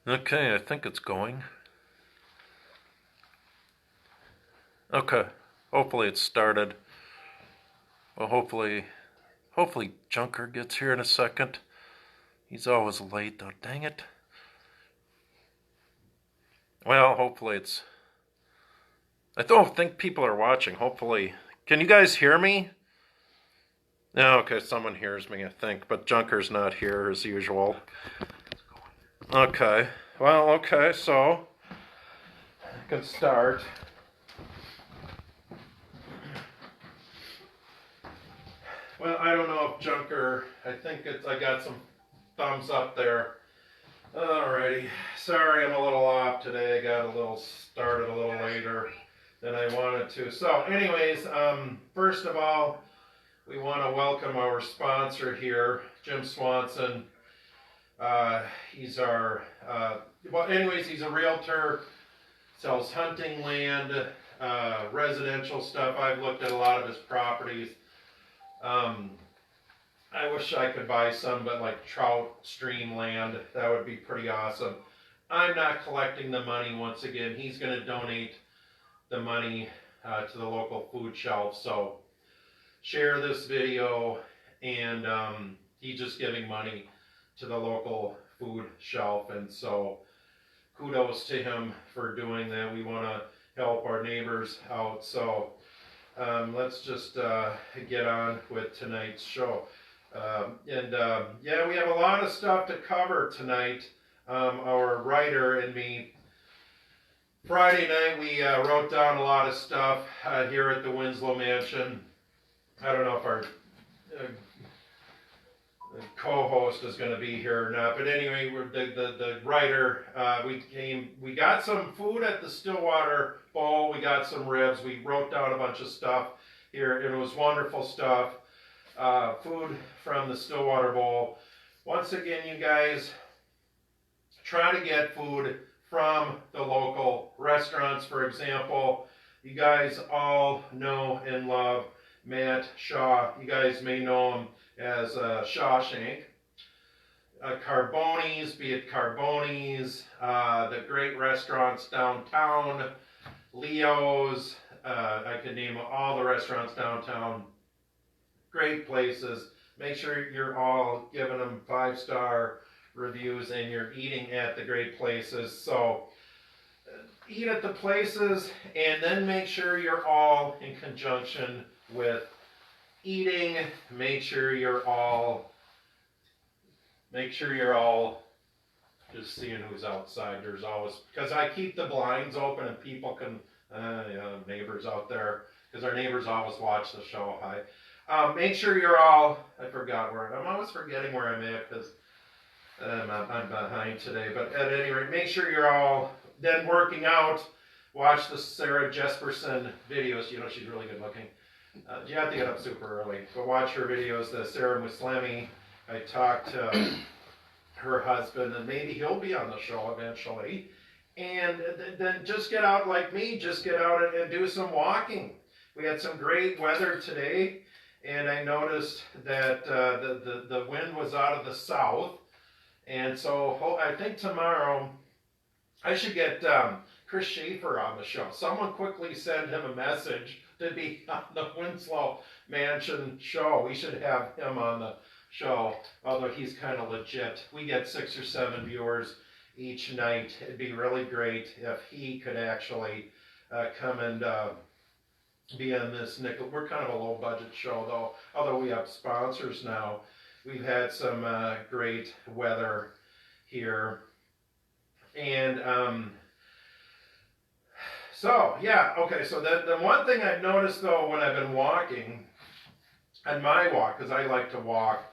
Okay, I think it's going. Okay, hopefully it's started. Well, hopefully Junker gets here in a second. He's always late though, dang it. Well, hopefully it's... I don't think people are watching, hopefully. Can you guys hear me? No, okay, someone hears me, I think, but Junker's not here as usual. Okay, well, okay, so I can start. Well, I don't know if Junker, I think I got some thumbs up there. Alrighty, sorry I'm a little off today. I got started a little later than I wanted to. So anyways, first of all, we want to welcome our sponsor here, Jim Swanson. He's our, he's a realtor, sells hunting land, residential stuff. I've looked at a lot of his properties. I wish I could buy some, but like trout stream land, that would be pretty awesome. I'm not collecting the money once again. He's going to donate the money to the local food shelf. So share this video, and he's just giving money to the local food shelf. And so kudos to him for doing that. We want to help our neighbors out. So let's just get on with tonight's show. Yeah, we have a lot of stuff to cover tonight. Our writer and me, Friday night, we wrote down a lot of stuff here at the Winslow mansion. I don't know if our co-host is going to be here or not, but anyway, the writer, we got some food at the Stillwater Bowl. We got some ribs. We wrote down a bunch of stuff here. It was wonderful stuff. Food from the Stillwater Bowl. Once again, you guys, try to get food from the local restaurants. For example, you guys all know and love Matt Shaw. You guys may know him as Shawshank. Carboni's, be it Carboni's, the great restaurants downtown, Leo's, I could name all the restaurants downtown. Great places. Make sure you're all giving them 5-star reviews and you're eating at the great places. So eat at the places, and then make sure you're all in conjunction with eating. Make sure you're all just seeing who's outside. There's always, because I keep the blinds open and people can, neighbors out there, because our neighbors always watch the show. Hi. Make sure you're all, I'm always forgetting where I'm at because I'm behind today. But at any rate, make sure you're all then working out. Watch the Sarah Jesperson videos. You know, she's really good looking. You have to get up super early. But watch her videos, the Sarah Muslimi. I talked to her husband, and maybe he'll be on the show eventually. And then just get out like me. Just get out and do some walking. We had some great weather today. And I noticed that the wind was out of the south. And so I think tomorrow I should get Chris Schaefer on the show. Someone quickly send him a message to be on the Winslow Mansion show. We should have him on the show, although he's kind of legit. We get 6 or 7 viewers each night. It'd be really great if he could actually come and be on this nickel. We're kind of a low budget show though, although we have sponsors now. We've had some great weather here. And so yeah, okay, so the one thing I've noticed though when I've been walking, on my walk, because I like to walk,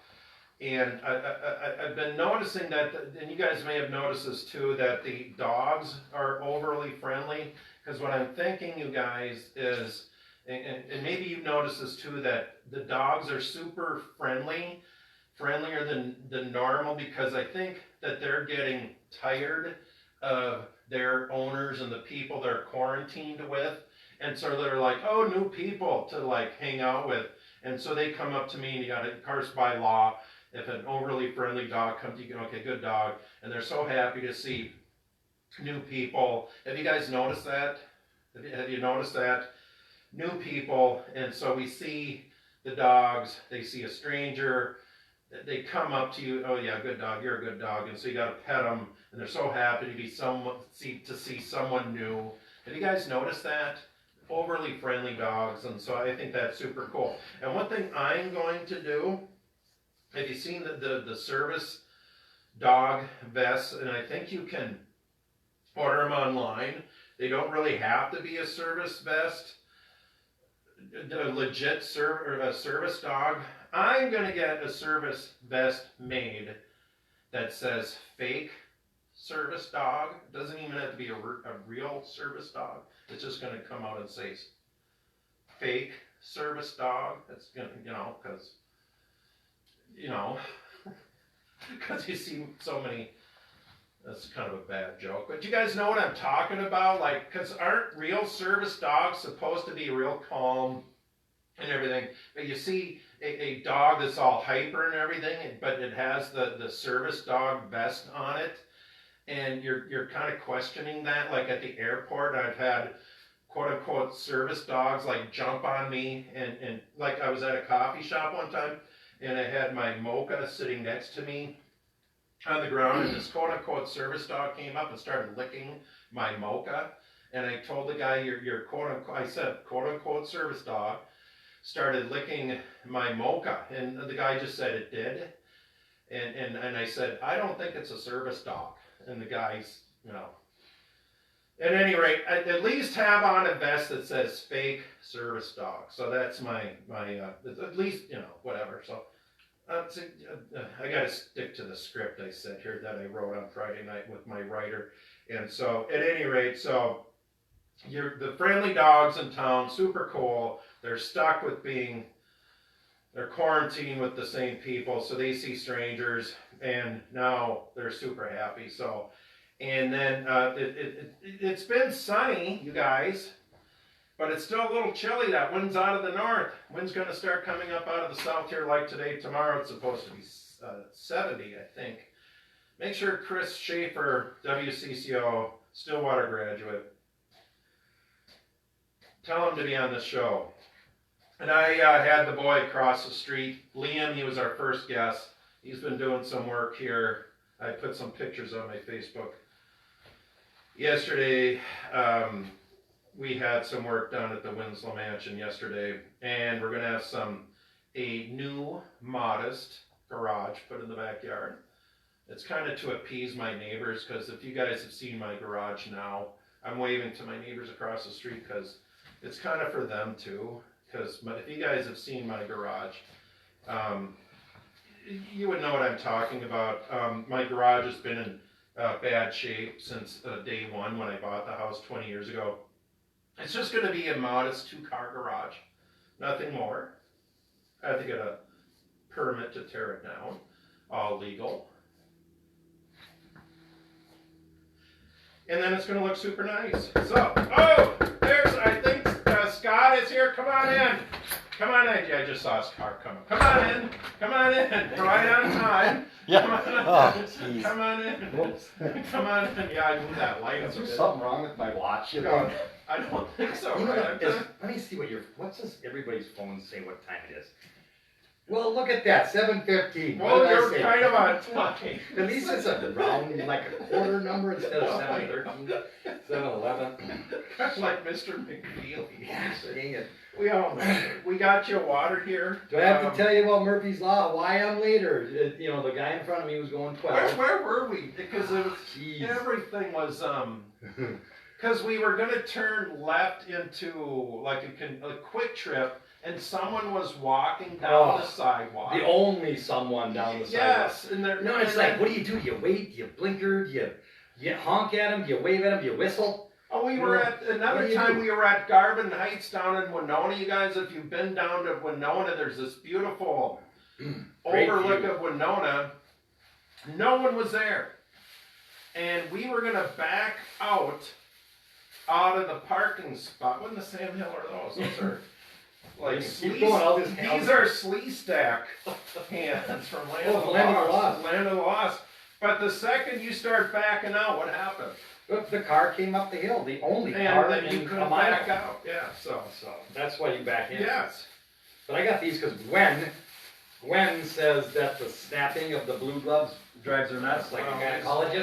and I've been noticing that, and you guys may have noticed this too, that the dogs are overly friendly. Because what I'm thinking, you guys, is, and maybe you've noticed this too, that the dogs are super friendlier than normal, because I think that they're getting tired of their owners and the people they're quarantined with. And so they're like, oh, new people to like hang out with. And so they come up to me, and you got, of course, by law, if an overly friendly dog comes to you, okay, good dog. And they're so happy to see new people. Have you guys noticed that? Have you noticed that? New people, and so we see the dogs, they see a stranger, they come up to you, oh yeah, good dog, you're a good dog, and so you gotta pet them, and they're so happy to be to see someone new. Have you guys noticed that? Overly friendly dogs, and so I think that's super cool. And one thing I'm going to do, have you seen the service dog vests? And I think you can order them online. They don't really have to be a service vest, a legit service dog. I'm gonna get a service vest made that says fake service dog. It doesn't even have to be a real service dog. It's just gonna come out and say fake service dog. That's gonna, because you see so many. That's kind of a bad joke, but you guys know what I'm talking about? Like, because aren't real service dogs supposed to be real calm and everything? But you see a dog that's all hyper and everything, but it has the service dog vest on it, and you're kind of questioning that. Like at the airport, I've had quote unquote service dogs like jump on me, and like I was at a coffee shop one time, and I had my mocha sitting next to me on the ground, and this quote-unquote service dog came up and started licking my mocha, and I told the guy, your quote-unquote, I said, quote-unquote service dog started licking my mocha, and the guy just said it did, and I said, I don't think it's a service dog, and the guy's, at any rate, at least have on a vest that says fake service dog, so that's my at least, whatever, so. I got to stick to the script I said here that I wrote on Friday night with my writer. And so, at any rate, so the friendly dogs in town, super cool. They're stuck with they're quarantined with the same people, so they see strangers, and now they're super happy. So, and then it's been sunny, you guys. But it's still a little chilly. That wind's out of the north. Wind's going to start coming up out of the south here like today. Tomorrow it's supposed to be 70, I think. Make sure Chris Schaefer, WCCO, Stillwater graduate, tell him to be on this show. And I had the boy across the street, Liam, he was our first guest. He's been doing some work here. I put some pictures on my Facebook. Yesterday, we had some work done at the Winslow Mansion yesterday, and we're going to have a new, modest garage put in the backyard. It's kind of to appease my neighbors, because if you guys have seen my garage now, I'm waving to my neighbors across the street because it's kind of for them too. Because if you guys have seen my garage, you would know what I'm talking about. My garage has been in bad shape since day one when I bought the house 20 years ago. It's just going to be a modest 2-car garage, nothing more. I had to get a permit to tear it down, all legal. And then it's going to look super nice. So, I think Scott is here. Come on in. Come on in. Yeah, I just saw his car coming. Come on in. Come on in. Right on time. Yeah. Come on in. Come on in. Whoops. Come on in. Yeah, I moved that light. Is there something wrong with my watch? No, I don't think so. Right? Let me see what's this? Everybody's phones say what time it is. Well, look at that, 7:15. Well, you're kind of on time. At least it's a round, like a quarter number instead of 7:13, 7:11. That's like Mr. McFeely. Yeah, dang it. We all know. We got you water here. Do I have to tell you about Murphy's Law? Why I'm later? The guy in front of me was going 12. Where were we? Because it was, everything was because we were going to turn left into like a quick trip. And someone was walking down the sidewalk. The only someone down the sidewalk. Yes, and no, it's like, what do? Do you wait? Do you blinker? Do you honk at him? Do you wave at him? Do you whistle? Oh, we were at another time. We were at Garvin Heights down in Winona. You guys, if you've been down to Winona, there's this beautiful overlook of Winona. No one was there, and we were gonna back out of the parking spot. What in the Sam Hill are those? Those are. Like these are slee stack hands from Land of the Lost. Land of the Lost. But the second you start backing out, what happened? The car came up the hill, the only And car then in you a couldn't mile. back out, yeah, so. So that's why you back in. Yes. But I got these because Gwen says that the snapping of the blue gloves drives her nuts, like a gynecologist.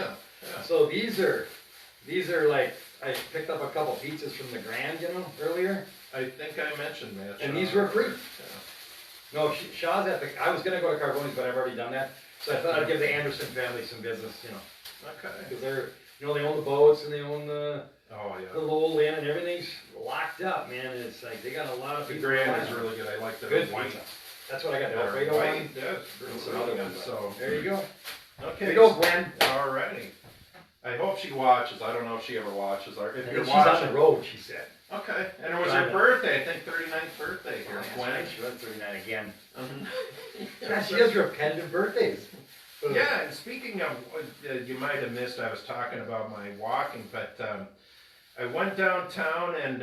Yeah. So these are like, I picked up a couple pizzas from the Grand, earlier. I think I mentioned that. And Sean. these were free. Yeah. No, Shaw's I was gonna go to Carboni's, but I've already done that. So I thought I'd give the Anderson family some business, Okay. because they're, they own the boats and they own the Oh, yeah. Lowell Inn and everything's locked up, man. And it's like, they got a lot of The people. Grand is really good, I like the Good white. pizza. That's what I got, the They're Alfredo one. white, yes, And some really other good, ones. so. There you go. There Okay. you go, Gwen. Alrighty. I hope she watches, I don't know if she ever watches, or I if think you're she's on watching. the road, she said. Okay, and it was Trying her to- birthday, I think 39th birthday here, That's Gwen. right, she was 39 again. Mhm. Yeah, she has repetitive birthdays. Yeah, and speaking of, you might have missed, I was talking about my walking, but I went downtown and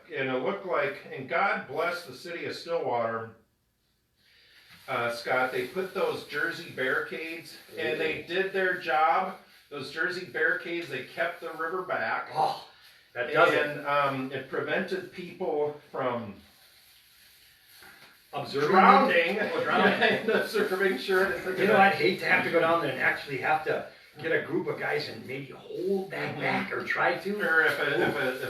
it looked like, and God bless the city of Stillwater, Scott, they put those Jersey barricades, and they did their job. Those Jersey barricades, they kept the river back. Oh, that does it. And it prevented people from Observing. drowning. Oh, drowning. And observing, sure. I'd hate to have to go down there and actually have to get a group of guys and maybe hold that back or try to. Or if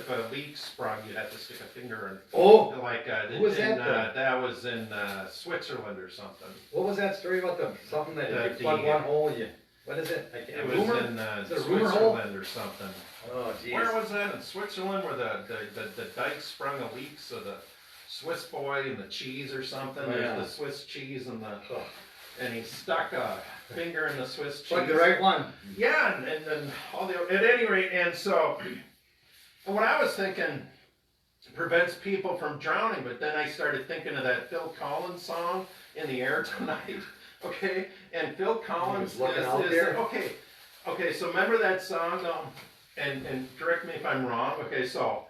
a leak sprung, you'd have to stick a finger in. Oh, Like who was that? that was in Switzerland or something. what was that story about something that if you plug The- one hole, what is it? It was rumor? in Is it a rumor hole? Switzerland or something. Oh, geez. Where was that? In Switzerland, where the dike sprung a leak, so the Swiss boy and the cheese or something. Oh, yeah. There's the Swiss cheese and Oh, and he stuck a finger in the Swiss cheese. plug the right one. Yeah, and then at any rate, and so, and what I was thinking prevents people from drowning, but then I started thinking of that Phil Collins song, In the Air Tonight, okay? And Phil Collins He was looking out there. okay, so remember that song, and correct me if I'm wrong, okay, so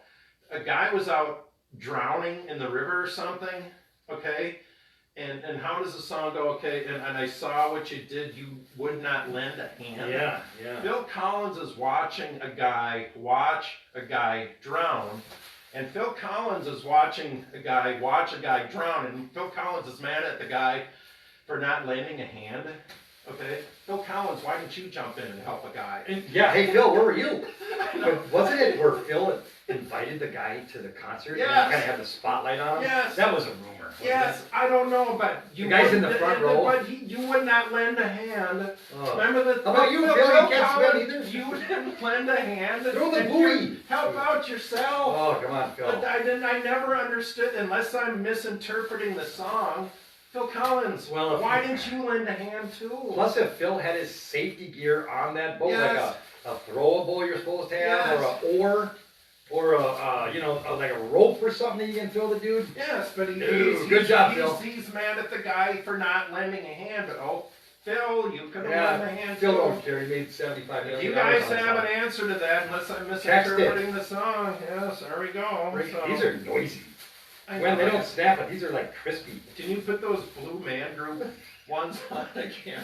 a guy was out drowning in the river or something, okay? And how does the song go? Okay, and I saw what you did, you would not lend a hand. Yeah, yeah. Phil Collins is watching a guy watch a guy drown, and Phil Collins is watching a guy watch a guy drown, and Phil Collins is mad at the guy for not lending a hand. Okay, Phil Collins, why didn't you jump in and help a guy? And, yeah, hey Phil, where were you? But wasn't it where Phil invited the guy to the concert and Yes. kind of had the spotlight on him? Yes. That was a rumor. wasn't Yes, I don't know, but you The guy's in the wouldn't- front row. But you would not lend a hand. it? Oh. Remember the How about you, Phil? You can't swim either. You didn't lend a hand. Throw the and buoy. you help out yourself. Oh, come on, But Phil. I never understood, unless I'm misinterpreting the song. Phil Collins, Well, if why you- didn't you lend a hand too? Plus, if Phil had his safety gear on that boat, Yes. like a throwable you're supposed to have, Yes. or a oar, or like a rope or something that you can throw the dude. Yes, but Dude, good job, Phil. he's mad at the guy for not lending a hand. But Phil, you could have Yeah, lent a hand Phil too. don't care. He made $75 If million. you guys on the have song. an answer to that, unless I'm Text misinterpreting the song, yes, there we go. So, These are noisy. I When they know. don't snap, but these are like crispy. Can you put those Blue Man Group ones on again?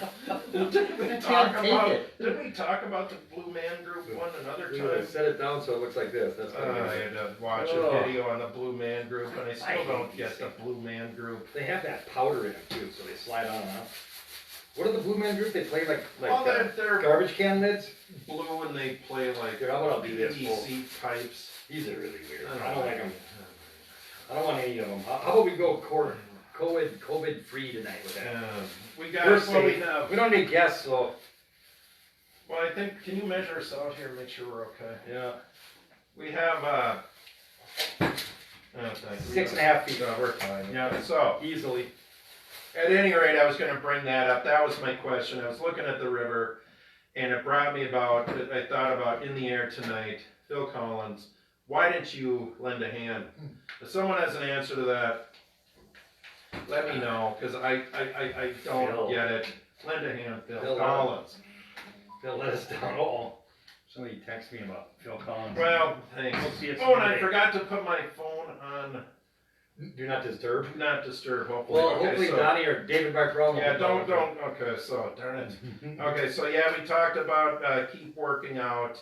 Didn't we I talk can't take about? it. Didn't we talk about the Blue Man Group one another We time? set it down so it looks like this. That's I had to watch Oh. a video on the Blue Man Group, and I I still hate don't these get the things. Blue Man Group. They have that powder in them too, so they slide on and off. What are the Blue Man Group? They play like Well, they're garbage can lids. blue, and they play like Here, how about I'll do this? PVC pipes. These are really weird. I don't like them. I don't want any of them. How about we go COVID free tonight with that? We got. We're Well, we safe. have. We don't need guests, so Well, I think. Can you measure us out here? Make sure we're okay. yeah. We have. Thank you. 6.5 feet. No, we're fine. Yeah. So. Easily. At any rate, I was going to bring that up. That was my question. I was looking at the river, and it brought me about. I thought about In the Air Tonight, Phil Collins. Why didn't you lend a hand? If someone has an answer to that, let me know, because I don't Phil. get it. Lend a hand, Phil Phil, Collins. Phil let us down. Oh, somebody text me about Phil Collins. Well, thanks. We'll see it Oh, and I someday. forgot to put my phone on Do not disturb. Do not disturb, hopefully. Well, Okay, hopefully so- Donnie or David Mark Brown. Yeah, don't, okay, so, darn it. Okay, so yeah, we talked about, keep working out,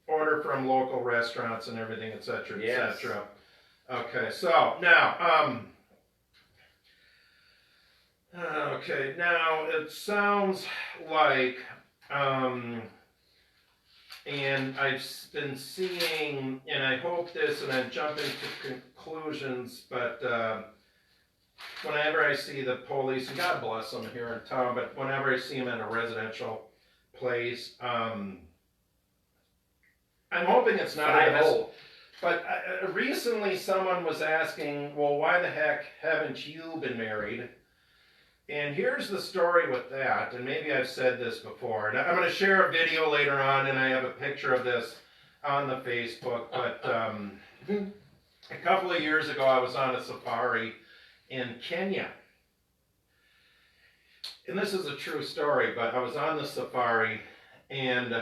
order from local restaurants and everything, et cetera, et Yes. cetera. Okay, so, now, okay, now, it sounds like, and I've been seeing, and I hope this, and I'm jumping to conclusions, but, whenever I see the police, and God bless them here in town, but whenever I see them in a residential place, I'm hoping it's not a mis- 5-0. But recently someone was asking, well, why the heck haven't you been married? And here's the story with that, and maybe I've said this before, and I'm going to share a video later on, and I have a picture of this on the Facebook, but a couple of years ago I was on a safari in Kenya. And this is a true story, but I was on the safari, and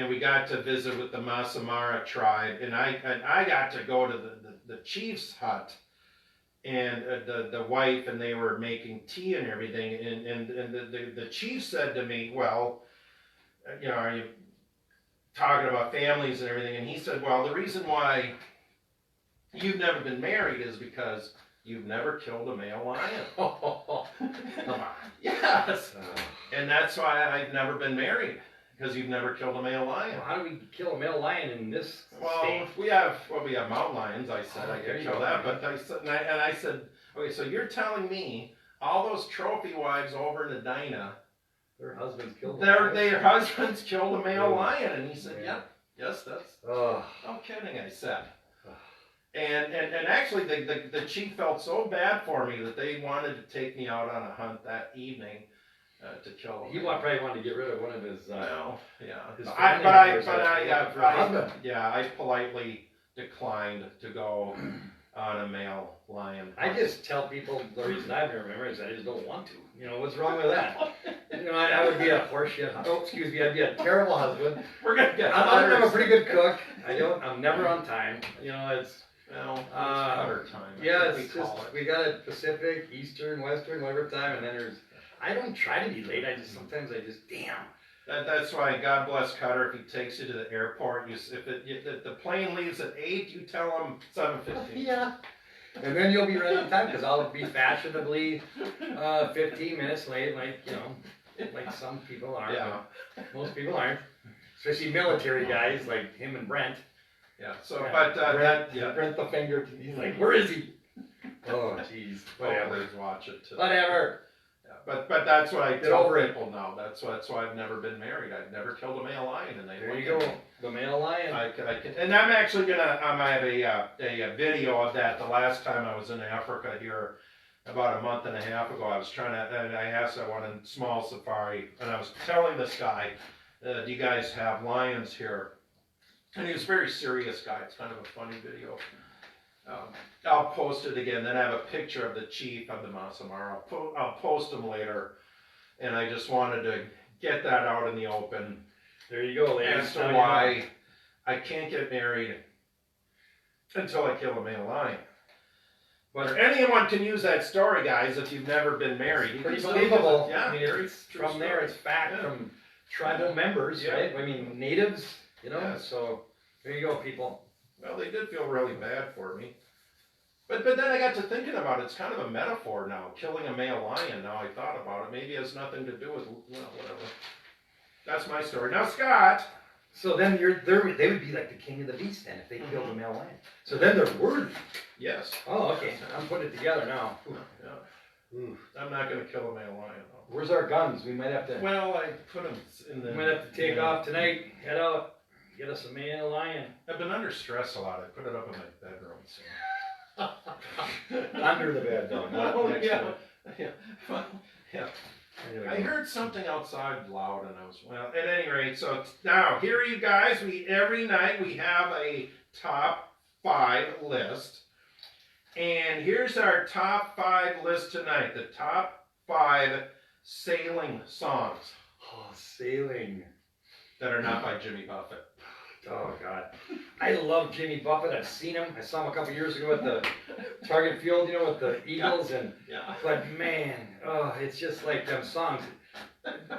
we got to visit with the Maasai tribe, and I got to go to the chief's hut, and the wife, and they were making tea and everything, and the chief said to me, well, you know, are you talking about families and everything? And he said, well, the reason why you've never been married is because you've never killed a male lion. Come on. Yes. And that's why I've never been married, because you've never killed a male lion. Well, how do we kill a male lion in this Well, state? we have mountain lions. I said Oh, I there could you kill go. that, but I said, okay, so you're telling me all those trophy wives over in Edina, Their husbands killed their husbands killed a male Oh. lion, and he said, Yeah. yep, yes, that's Oh. no kidding. I said. And actually, the chief felt so bad for me that they wanted to take me out on a hunt that evening to kill him. He probably wanted to get rid of one of his. Well, yeah. His I husband. I politely declined to go on a male lion. I just tell people the reason I've never married is I just don't want to. You know, what's wrong with that? You know, I would be a horseshit. Oh, excuse me, I'd be a terrible husband. We're gonna get. I'm a pretty good cook. I'm never on time. You know, it's. Well, it's cutter time. Yeah, we it's call just, it. we got a Pacific, Eastern, Western, whatever time, and then there's, I don't try to be late, sometimes I just, damn. That's why God bless Cutter. If he takes you to the airport, if the plane leaves at 8, you tell him 7:15. Yeah. And then you'll be right on time, because I'll be fashionably 15 minutes late, like, you know, like some people are. Yeah. Most people aren't. Especially military guys like him and Brent. Yeah. So, Yeah. but Brent, yeah. Brent the finger, he's like, where is he? Oh, jeez. Whatever. Always watch it too. Whatever. Yeah, but that's what I Get tell over it. people now. That's why I've never been married. I've never killed a male lion, and they There look you at go. me. The male lion. I can, and I'm actually gonna. I have a video of that. The last time I was in Africa here, about a month and a half ago, I was trying to, and I asked, I wanted a small safari, and I was telling this guy, do you guys have lions here? And he was a very serious guy. It's kind of a funny video. I'll post it again. Then I have a picture of the chief of the Maasai Mara. I'll post them later. And I just wanted to get that out in the open There you go, ladies. as to why I can't get married until I kill a male lion. But anyone can use that story, guys, if you've never been married. You Pretty can believable. Yeah, I mean, very it's true from there, story. it's fact Yeah. from tribal members, Yeah. right? I mean, natives, you know, Yes. so there you go, people. Well, they did feel really bad for me. But then I got to thinking about it. It's kind of a metaphor now, killing a male lion. Now I thought about it. Maybe it has nothing to do with, well, whatever. That's my story. Now, Scott. So then they would be like the king of the beast then if they killed a male lion. So then they're worthy. Yes. Oh, okay. I'm putting it together now. Yeah. I'm not going to kill a male lion, though. Where's our guns? We might have to. Well, I put them in the... We might have to take off tonight. Head out. Get us a male lion. I've been under stress a lot. I put it up in my bedroom. So. Under the bed, though. Not Oh, next yeah. to it. Yeah. Well, yeah. Anyway. I heard something outside loud, and I was, well, at any rate, so now, here you guys, every night we have a top 5 list, and here's our top 5 list tonight, the top 5 sailing songs Oh, sailing. that are not by Jimmy Buffett. Oh, God. I love Jimmy Buffett. I've seen him. I saw him a couple years ago at the Target Field, with the Eagles. Yeah. But, man, it's just like them songs.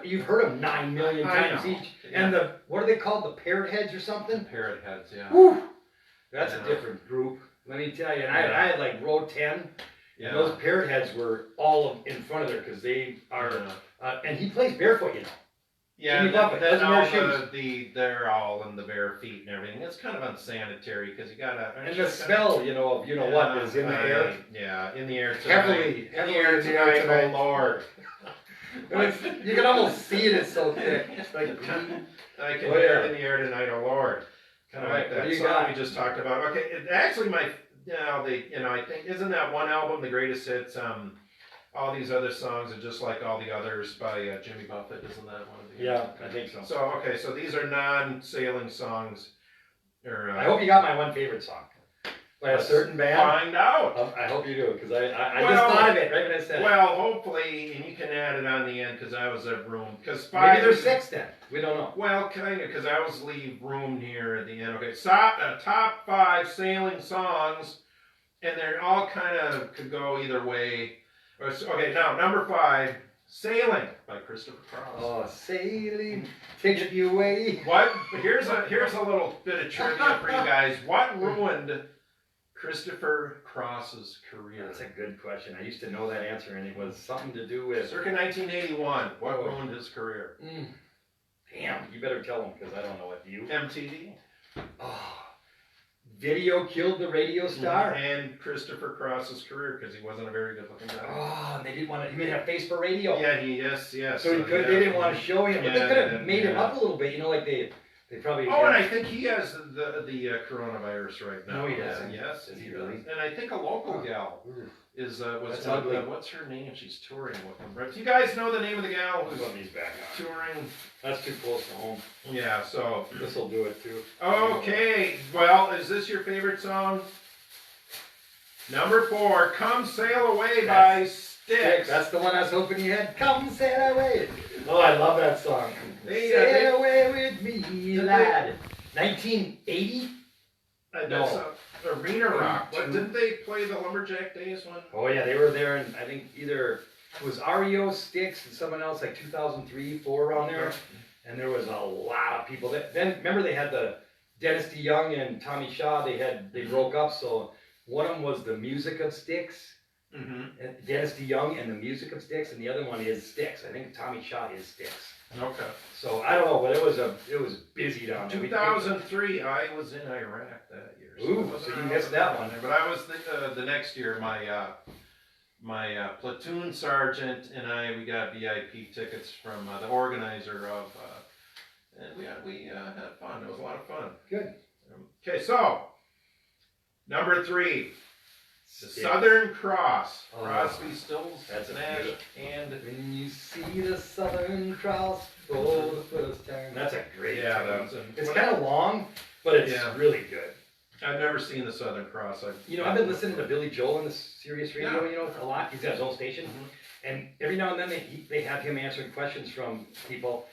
You've heard them 9 million times each. Yeah. And what are they called? The Parrot Heads or something? Parrot Heads, yeah. Woo! That's a different group. Let me tell you. And I had like row 10. Yeah. And those Parrot Heads were all in front of there because they are. And he plays barefoot, Yeah, Jimmy Buffett then doesn't all wear shoes. they're all in the bare feet and everything. It's kind of unsanitary because you gotta. And the smell, of what is in the air. Yeah, in the air tonight. Heavily in the air tonight. Oh Lord. You can almost see it. It's so thick. It's like I can hear it in the air tonight. Oh Lord. Kind of like that what do you song got? we just talked about. Okay, actually I think isn't that one album the greatest hits? All these other songs are just like all the others by Jimmy Buffett. Isn't that one of the? Yeah, I think so. So these are non-sailing songs. I hope you got my one favorite song by a certain band. Find out. I hope you do, because I just thought of it right when I said it. Well, hopefully, and you can add it on the end because I was at room. Maybe there's 6 then. We don't know. Well, kind of, because I always leave room here at the end. Okay, top 5 sailing songs, and they're all kind of could go either way. Okay, now number 5, "Sailing" by Christopher Cross. Oh, sailing, take you away. What? Here's a little bit of trivia for you guys. What ruined Christopher Cross's career? That's a good question. I used to know that answer, and it was something to do with Circa 1981. What ruined his career? Damn, you better tell him, because I don't know it. Do you? MTV. Oh, video killed the radio star. And Christopher Cross's career because he wasn't a very good looking guy. Oh, and they didn't want to. He made a face for radio. Yeah, yes. So they didn't want to show him, but they could have made him up a little bit. Like they probably. Oh, and I think he has the coronavirus right now. No, he doesn't. Yes, is he really? And I think a local gal was That's ugly. what's her name? She's touring with him. Right? Do you guys know the name of the gal who's back on. touring? That's too close to home. Yeah, so This will do it too. okay. Well, is this your favorite song? Number 4, "Come Sail Away" by Styx. That's the one I was hoping you had. Come sail away. Oh, I love that song. Sail away with me, lad. 1980? That's Arena Rock. What, didn't they play the Lumberjack Days one? Oh yeah, they were there, and I think either it was REO, Styx, and someone else, like 2003, 4 around there. And there was a lot of people. Then remember they had the Dennis DeYoung and Tommy Shaw. They broke up. So one of them was the Music of Styx, Dennis DeYoung and the Music of Styx, and the other one is Styx. I think Tommy Shaw is Styx. Okay. So I don't know, but it was busy down there. 2003, I was in Iraq that year. So you missed that one. But I was the next year. My platoon sergeant and we got VIP tickets from the organizer of, and we had fun. It was a lot of fun. Good. Okay, so number 3, the Styx. Southern Cross, Oh, Crosby, Stills, that's a Nash, good- and When you see the Southern Cross for the first time. That's a great tune. It's kind of long, but it's really good. I've never seen the Southern Cross. I've been listening to Billy Joel on the Sirius Radio, a lot. He's got his own station, and every now and then they have him answering questions from people.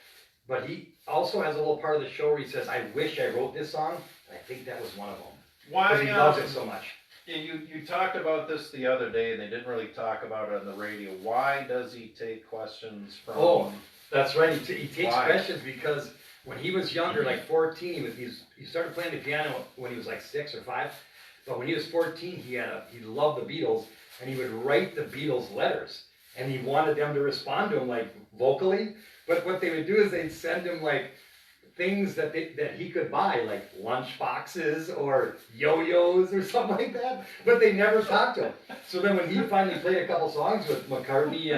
But he also has a little part of the show where he says, "I wish I wrote this song," and I think that was one of them. Why? Because he loves it so much. You talked about this the other day, and they didn't really talk about it on the radio. Why does he take questions from? Oh, that's right. He takes Why? questions because when he was younger, like 14, he started playing the piano when he was like 6 or 5. But when he was 14, he loved the Beatles, and he would write the Beatles letters, and he wanted them to respond to him like vocally. But what they would do is they'd send him like things that he could buy, like lunch boxes or yo-yos or something like that. But they never talked to him. So then when he finally played a couple songs with McCartney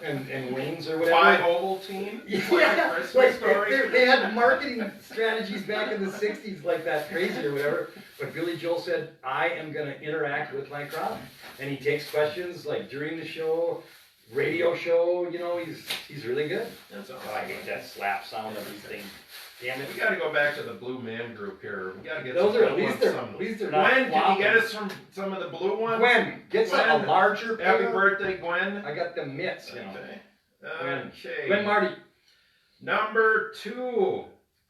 and Wings or whatever. 5 Ovaltine? Yeah, Christmas like story? they had marketing strategies back in the 60s like that, crazy or whatever. But Billy Joel said, "I am going to interact with my crowd." And he takes questions like during the show, radio show, he's really good. That's awesome. Oh, I hate that slap sound of these things. Damn it. We got to go back to the Blue Man Group here. We got to get Those some are at good least ones, they're not. Gwen, can you flopping. get us some of the blue ones? Gwen, get some a larger Happy pair. birthday, Gwen. I got the mitts, Okay. Gwen. Okay. Gwen Marty. Number 2,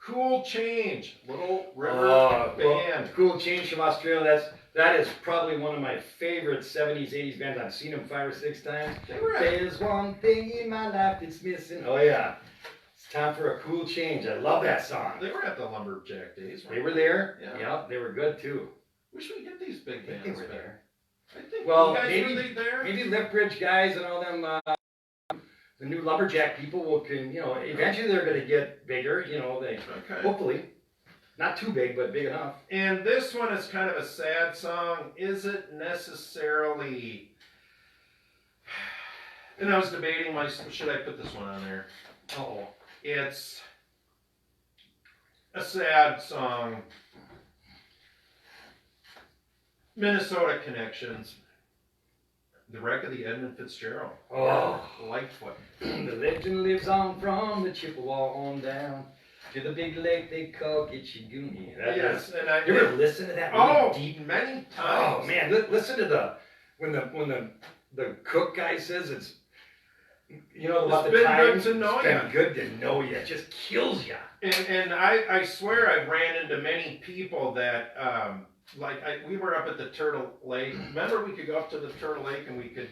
Cool Change, Little River Well, Band. Cool Change from Australia. That is probably one of my favorite 70s, 80s bands. I've seen them 5 or 6 times. There's one thing in my life that's missing. Oh yeah, it's time for a cool change. I love that song. They were at the Lumberjack Days. They were there. Yeah. Yep, they were good too. We should get these big bands. They were back. there. I think. Well, you guys, maybe were they there? maybe Lethbridge guys and all them. The new Lumberjack people can, eventually they're going to get bigger. They Okay. hopefully. Not too big, but big enough. And this one is kind of a sad song. Is it necessarily? And I was debating should I put this one on there? Uh-oh. It's a sad song. Minnesota Connections. The Wreck of the Edmund Fitzgerald. Oh. Lightfoot. The legend lives on from the Chippewa on down to the big lake they call Gitchigumi. Yes, and I You ever listen to that really deep? many times. Oh man, listen to when the cook guy says it's about It's the been time. good to know It's been ya. good to know you. It just kills you. And I swear I've ran into many people that we were up at the Turtle Lake. Remember we could go up to the Turtle Lake and we could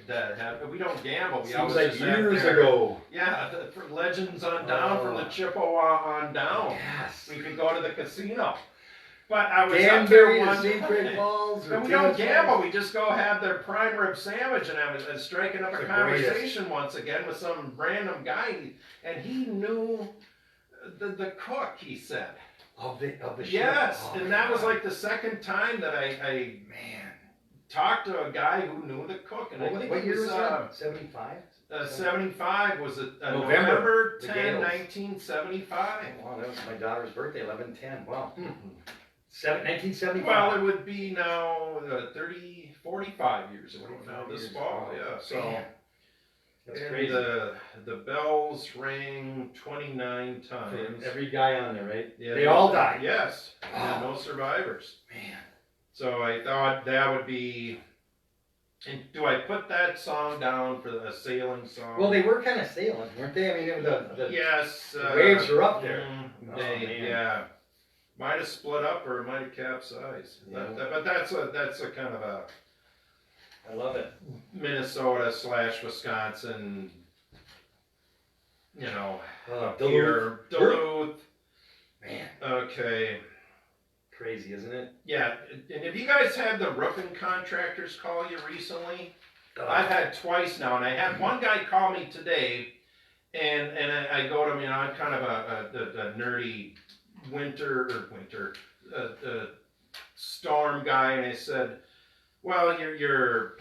we don't gamble. We Seems always like just sat years there. ago. Yeah, for Legends on down, from the Chippewa on down. Yes. We could go to the casino. But I was up there Danbury to one St. Craig Falls. and we don't gamble. We just go have their prime rib sandwich, and I was striking up a The conversation once again with some random guy, and he knew the cook. He said, Of the ship. yes, Oh, and that was God. like the second time that I Man. talked to a guy who knew the cook, and I think What it year was was that? 75? 75 was it November. November The 10, Gales. 1975. Wow, that was my daughter's birthday, 11/10. Wow. 1975. Well, it would be now 45 years ago now 45 this years. fall, Wow. yeah. So Man. That's and crazy. the bells rang 29 For times. every guy on there, right? Yeah, They all died. Yes. Wow. And no survivors. Man. So I thought that would be. And do I put that song down for a sailing song? Well, they were kind of sailing, weren't they? I mean, it was the yes. the waves were up there. Oh, They, man. yeah. Might have split up or it might have capsized. Yeah. But that's a kind of a I love it. Minnesota / Wisconsin, Duluth. here, Duluth. Man, Okay. crazy, isn't it? Yeah, and have you guys had the roofing contractors call you recently? Oh. I've had twice now, and I had one guy call me today, and I go to him, I'm kind of a nerdy winter storm guy, and I said, well, your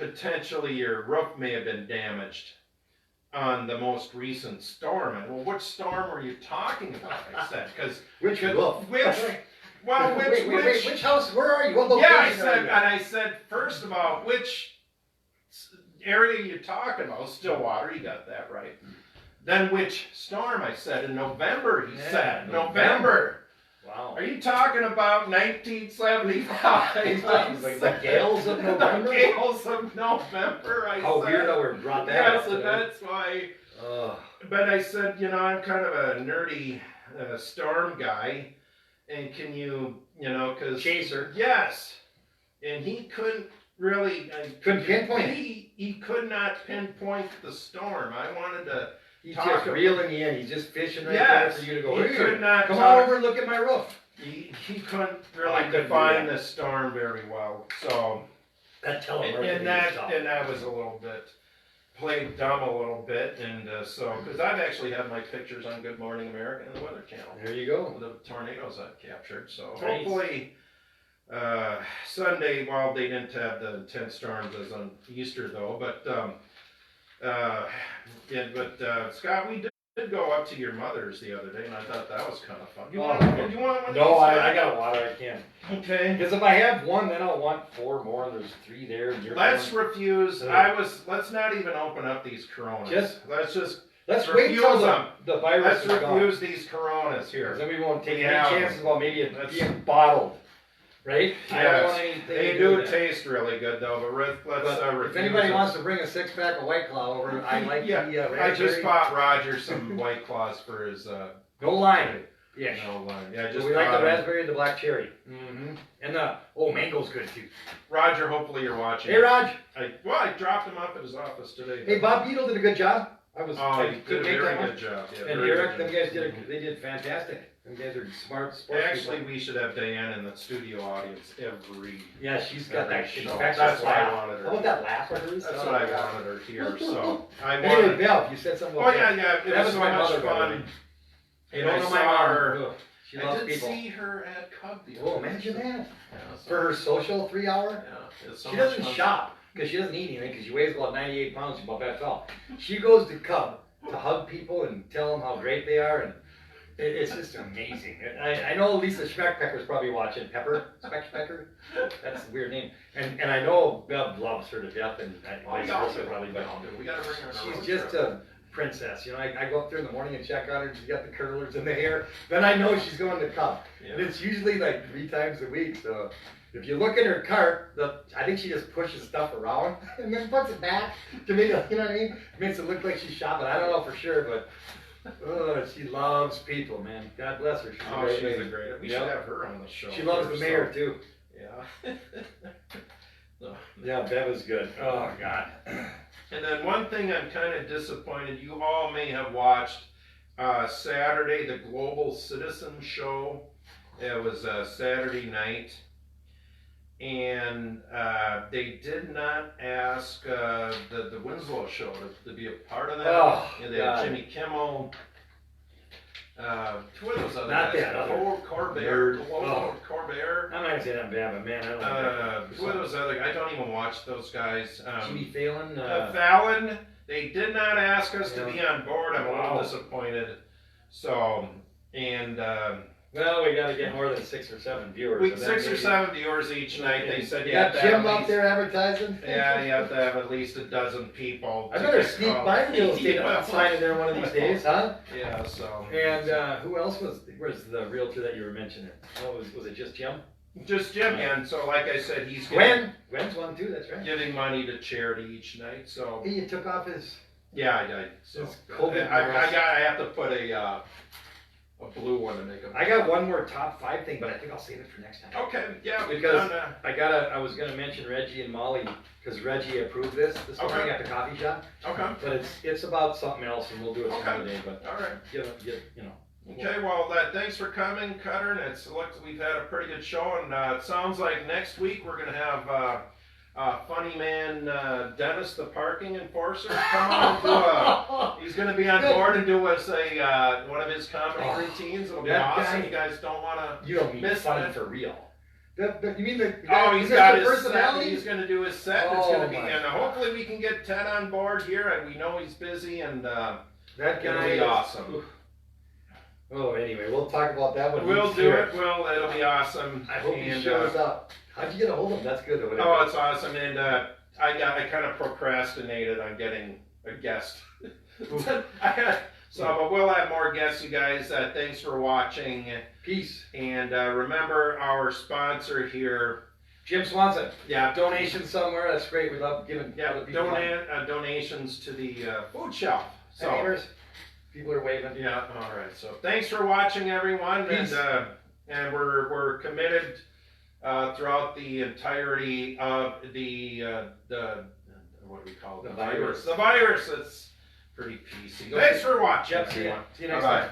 roof may have been damaged on the most recent storm. And, well, which storm were you talking about? I said, because Which roof? which Which house? Where are you? What yeah, I location said, are you? and I said, first of all, which area you talking about? Stillwater, you got that right. Then which storm? I said, in November, he Yeah, said. November. November. Wow. Are you talking about 1975? He's like the gales of November? The gales of November, I How said. weird that we brought that Yes, up. and today. that's why. Ugh. But I said, I'm kind of a nerdy storm guy, and can you, because Chaser. yes, and he couldn't really Couldn't pinpoint it. He could not pinpoint the storm. I wanted to. He's Talk just about- reeling you in. He's just fishing right Yes, there for you to go, he "Hey, could not come talk- on over and look at my roof." He couldn't I really couldn't do define that. the storm very well. So That telemarketing and that stuff. and that was a little bit played dumb a little bit, and so because I've actually had my pictures on Good Morning America and the Weather Channel. There you go. The tornadoes I've captured. So Nice. hopefully Sunday, while they didn't have the intense storms as on Easter though, but Scott, we did go up to your mother's the other day, and I thought that was kind of fun. You want one of No, these, I Scott? got water. I can't. Okay. Because if I have one, then I'll want 4 more, and there's 3 there. And you're Let's going. refuse. Ugh. Let's not even open up these Coronas. Let's wait refuse till them. the virus Let's is gone. refuse these Coronas 'Cause here. then we won't take Yeah. any chances about maybe it That's- being bottled. Right? I don't Yes. want anything They to do with that. taste really good though, but let's But refuse if anybody them. wants to bring a 6-pack of White Claw over, I like Yeah, the I just raspberry. bought Roger some White Claws for his No line. Yeah. No line. Yeah, just We like the raspberry and the black cherry. Mm-hmm. And mango's good too. Roger, hopefully you're watching. Hey, Raj. I dropped him off at his office today. Hey, Bob Beadle did a good job. He did a very good job. Yeah, And very Eric, good them job. guys did fantastic. Them guys are smart sports Actually, people. we should have Diane in the studio audience every. Yeah, she's got that show. infectious That's why I laugh. wanted her. How about that laugh of hers? That's what I wanted her here. So I Anyway, wanted. Belle, you said something Oh about yeah. It That was was so my much mother, by the way. fun. You And I don't know my saw mom. her. Ugh, She I loves did people. see her at Cub the Oh, other day. imagine that. Yeah, so- For her social 3 hour? Yeah, it's so She much doesn't fun. shop because she doesn't eat anything because she weighs about 98 pounds. She's about that tall. She goes to Cub to hug people and tell them how great they are, and it's just amazing. I know Lisa Speckpecker's probably watching. Speckpecker? That's a weird name. And I know Bev loves her to death, and vice versa probably. But We gotta bring her on a road she's just trip. a princess. You know, I go up there in the morning and check on her. She's got the curlers in the hair. Then I know she's going to Cub. Yeah. And it's usually like 3 times a week. So if you look in her cart, I think she just pushes stuff around and then puts it back to make it, you know what I mean? Makes it look like she's shopping. I don't know for sure, but she loves people, man. God bless her. She's a Oh, great she's lady. a great. We Yep. should have her on the show. She loves the mayor too. Yeah. So- Yeah, Bev is good. Oh God. And then one thing I'm kind of disappointed, you all may have watched Saturday, the Global Citizen Show. It was Saturday night. And they did not ask the Winslow show to be a part of that. Oh, Yeah, they had God. Jimmy Kimmel. Who are those other Not guys? that other Corbett. Oh. Corbett. I'm not gonna say that bad, but man, I don't like Who are those other guys? I don't even watch those guys. Jimmy Fallon. Fallon, they did not ask us to be on board. I'm a Wow. little disappointed. So, and Well, we gotta get more than 6 or 7 viewers. we and then 6 or maybe- 7 viewers each night. They said You you have got to have Jim at up least, there advertising? yeah, you have to have at least a dozen people. I to better get sneak called. by the real estate Yeah. sign in there one of these days, huh? Yeah, so. And who else was the realtor that you were mentioning? Oh, was it just Jim? Just Jim, and so like I said, he's giving, Gwen's one too, that's right. giving money to charity each night. So Hey, you took off his. yeah, I so It's COVID I mask. have to put a blue one to make a. I got one more top 5 thing, but I think I'll save it for next time. Okay, yeah, we've Because done I was gonna mention Reggie and Molly, because Reggie approved this morning Okay. at the coffee shop. okay, But it's about something else, and we'll do it some Okay. other day, but all right. you know. Okay, well, thanks for coming, Cutter, and we've had a pretty good show, and it sounds like next week we're gonna have funny man Dennis, the parking enforcer, come on and do he's gonna be on board and do us one of his comedy routines. It'll be That awesome. guy- You guys don't wanna. You don't mean Miss funny that. for real. You mean the Oh, he's Mr. got his set. personality? He's gonna do his set. It's Oh, gonna be, my and God. hopefully we can get Ted on board here, and we know he's busy, and That it'll guy be is awesome. Oh, anyway, we'll talk about that when We'll he's do here. it. It'll be awesome. I hope he And, shows up. How'd you get a hold of him? That's good. Or whatever. Oh, it's awesome, and I kind of procrastinated on getting a guest. But we'll have more guests, you guys. Thanks for watching, Peace. and remember our sponsor here. Jim Swanson. Yeah, Donation somewhere. That's great. We love giving yeah, other people money. donations to the food shelf. Hey, So neighbors, people are waving. yeah, all right. So thanks for watching, everyone, Peace. and we're committed throughout the entirety of the what do we call it? The virus. The virus. It's pretty PC. Thanks for watching, Yep, see everyone. you next Bye-bye. time.